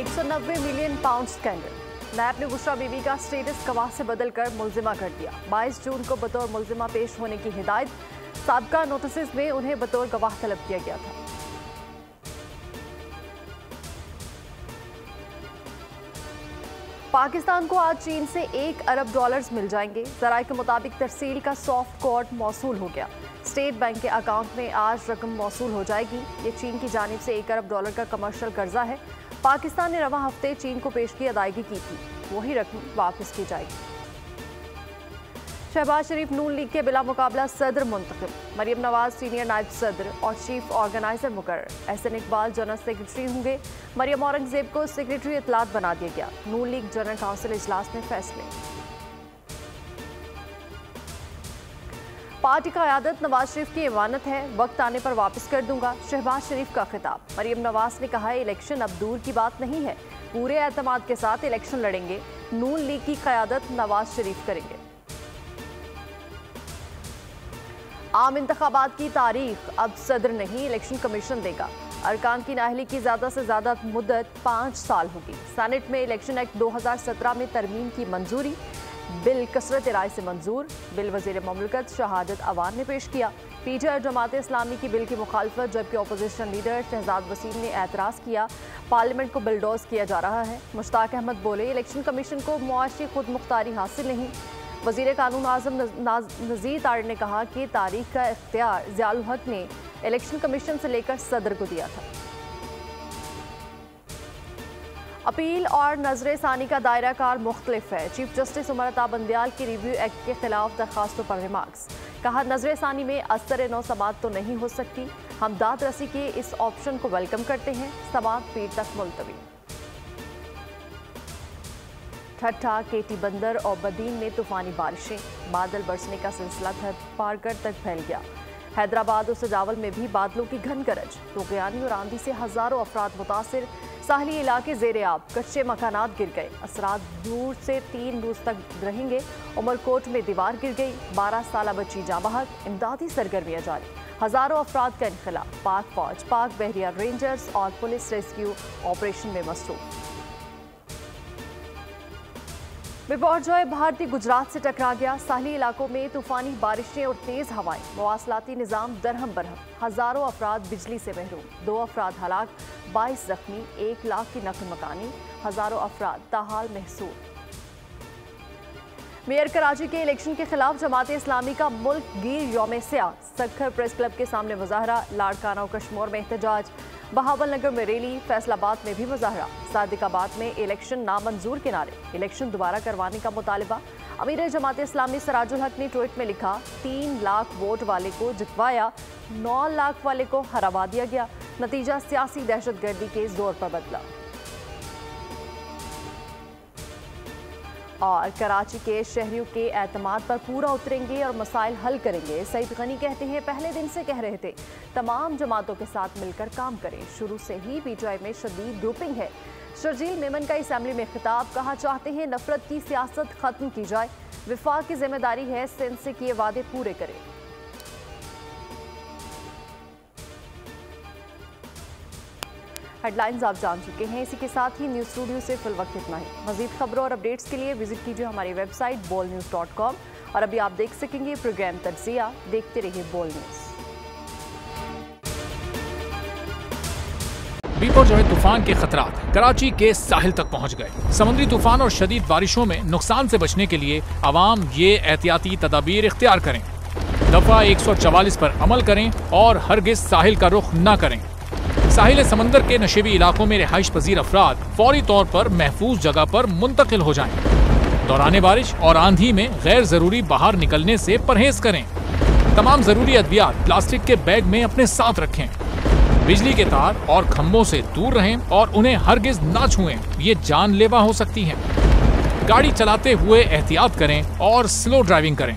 190 million pound scandal. नैब ने बुशरा बीबी का status गवाह से बदलकर मुलजिमा कर दिया। 22 जून को बतौर मुलजिमा पेश होने की हिदायत। साबका नोटिस में उन्हें बतौर गवाह तलब किया गया था। पाकिस्तान को आज चीन से $1 अरब मिल जाएंगे। जराये के मुताबिक तरसील का सॉफ्ट कोड मौसूल हो गया। स्टेट बैंक के अकाउंट में आज रकम मौसूल हो जाएगी। ये चीन की जानिब से $1 अरब का कमर्शियल कर्जा है। पाकिस्तान ने रवा हफ्ते चीन को पेश की अदायगी की थी, वही रकम वापस की जाएगी। शहबाज शरीफ नून लीग के बिला मुकाबला सदर मुंतखब। मरियम नवाज सीनियर नायब सदर और चीफ ऑर्गेनाइजर मुकर्रर। एहसन इकबाल जनरल सेक्रेटरी होंगे। मरियम औरंगजेब को सेक्रेटरी इत्तलात बना दिया गया। नून लीग जनरल काउंसिल इजलास में फैसले। पार्टी का क़यादत नवाज शरीफ की इमानत है, वक्त आने पर वापस कर दूंगा। शहबाज शरीफ का खिताब। मरियम नवाज ने कहा, इलेक्शन अब दूर की बात नहीं है, पूरे एतमाद के साथ इलेक्शन लड़ेंगे। नून लीग की क़यादत नवाज शरीफ करेंगे। आम इंतखाबात की तारीख अब सदर नहीं, इलेक्शन कमीशन देगा। अरकान की नाअहली की ज़्यादा से ज़्यादा मुद्दत 5 साल होगी। सेनेट में इलेक्शन एक्ट 2017 में तरमीम की मंजूरी। बिल कसरत राय से मंजूर। बिल वज़ीर ममलकत शहादत अवान ने पेश किया। पीटीआई और जमात इस्लामी की बिल की मुखालफत, जबकि अपोजिशन लीडर शहजाद वसीम ने एतराज़ किया। पार्लियामेंट को बिलडोज किया जा रहा है। मुश्ताक अहमद बोले, इलेक्शन कमीशन को मुआशी खुद मुख्तारी हासिल नहीं। वज़ीर कानून आज़म नज़ीर तारिक ने कहा कि तारीख का इख्तियार ज़ियाउल हक ने इलेक्शन कमीशन से लेकर सदर को दिया था। अपील और नजर सानी का दायरा कार मुख्तलिफ है। चीफ जस्टिस उमर अता बंदियाल की रिव्यू एक्ट के खिलाफ दरखास्तों पर रिमार्क्स। कहा, नजर सानी में असर नौ समात तो नहीं हो सकती। हम दाद रसी के इस ऑप्शन को वेलकम करते हैं। समात पीर तक मुलतवी। ठट्ठा, केटी बंदर और बदीन में तूफानी बारिशें। बादल बरसने का सिलसिला पारकर तक फैल गया। हैदराबाद और सजावल में भी बादलों की घन गरज। तूफ़ानी और आंधी से हजारों अफराद मुतासिर। साहली इलाके ज़ेरे आब। कच्चे मकानात गिर गए। असरात दूर से 3 रोज तक रहेंगे। उमरकोट में दीवार गिर गई। 12 साल बच्ची जाँ बहक। इमदादी सरगर्मियाँ जारी। हजारों अफराद का इनखला। पाक फौज, पाक बहरिया रेंजर्स और पुलिस रेस्क्यू ऑपरेशन में मसरूफ। बिपरजॉय भारतीय गुजरात से टकरा गया। साहली इलाकों में तूफानी बारिशें और तेज हवाएं। मवासलाती निज़ाम दरहम बरहम। हजारों अफराद बिजली से महरूम। 2 अफराद हलाक, 22 जख्मी। 1 लाख की नकल मकानी। हजारों अफराद ताहाल महसूर। मेयर कराची के इलेक्शन के खिलाफ जमात इस्लामी का मुल्क गिर यौम स्याह। सक्खर प्रेस क्लब के सामने मुजाहरा। लाड़काना और कश्मीर में एहतजाज। बहावल नगर में रैली। फैसलाबाद में भी मुजाहरा। सादिकाबाद में इलेक्शन नामंजूर के नारे। इलेक्शन दोबारा करवाने का मुतालबा। अमीर जमात इस्लामी सराजुल हक ने ट्वीट में लिखा, 3 लाख वोट वाले को जितवाया, 9 लाख वाले को हरावा दिया गया। नतीजा सियासी दहशतगर्दी के जोर पर बदला। और कराची के शहरियों के एतमाद पर पूरा उतरेंगे और मसाइल हल करेंगे। सईद गनी कहते हैं, पहले दिन से कह रहे थे तमाम जमातों के साथ मिलकर काम करें। शुरू से ही पीटीआई में शदीद ग्रुपिंग है। शर्जील मेमन का असेंबली में खिताब। कहा, चाहते हैं नफरत की सियासत खत्म की जाए। विफाक की जिम्मेदारी है सिंध से किए वादे पूरे करें। हेडलाइंस आप जान चुके हैं। इसी के साथ ही न्यूज़ स्टूडियो से फिल वक्त इतना ही। मजीद खबरों और अपडेट्स के लिए विजिट कीजिए हमारी वेबसाइट bolnews.com। और अभी आप देख सकेंगे प्रोग्राम तज्जिया। देखते रहिए बोल न्यूज़। बिपरजॉय तूफान के खतरात कराची के साहिल तक पहुंच गए। समुद्री तूफान और शदीद बारिशों में नुकसान से बचने के लिए आवाम ये एहतियाती तदाबीर इख्तियार करें। दफा 144 पर अमल करें और हरगिज साहिल का रुख न करें। साहिल समंदर के नशेबी इलाकों में रिहाइश पजीर अफराद फौरी तौर पर महफूज जगह पर मुंतकिल हो जाएं। दौरान बारिश और आंधी में गैर जरूरी बाहर निकलने से परहेज करें। तमाम जरूरी अद्वियात प्लास्टिक के बैग में अपने साथ रखें। बिजली के तार और खंभों से दूर रहें और उन्हें हरगिज ना छुएं, ये जानलेवा हो सकती हैं। गाड़ी चलाते हुए एहतियात करें और स्लो ड्राइविंग करें।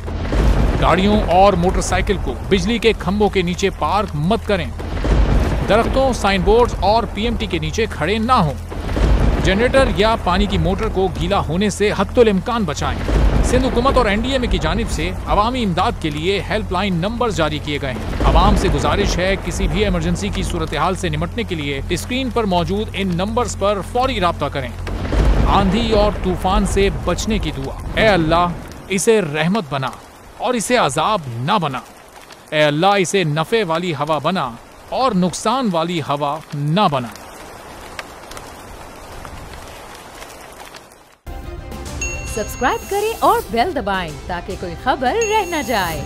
गाड़ियों और मोटरसाइकिल को बिजली के खंभों के नीचे पार्क मत करें। दरख्तों, साइन बोर्ड और पीएमटी के नीचे खड़े ना हों। जनरेटर या पानी की मोटर को गीला होने से हत्तुल इम्कान बचाएं। सिंध हुकूमत और एनडीएमए की जानिब से अवामी इमदाद के लिए हेल्पलाइन नंबर जारी किए गए हैं। अवाम से गुजारिश है किसी भी इमरजेंसी की सूरत हाल से निपटने के लिए स्क्रीन पर मौजूद इन नंबर्स पर फौरी राब्ता करें। आंधी और तूफान से बचने की दुआ। ए अल्लाह, इसे रहमत बना और इसे अजाब ना बना। ए अल्लाह, इसे नफे वाली हवा बना और नुकसान वाली हवा ना बना। सब्सक्राइब करें और बेल दबाएं ताकि कोई खबर रह न जाए।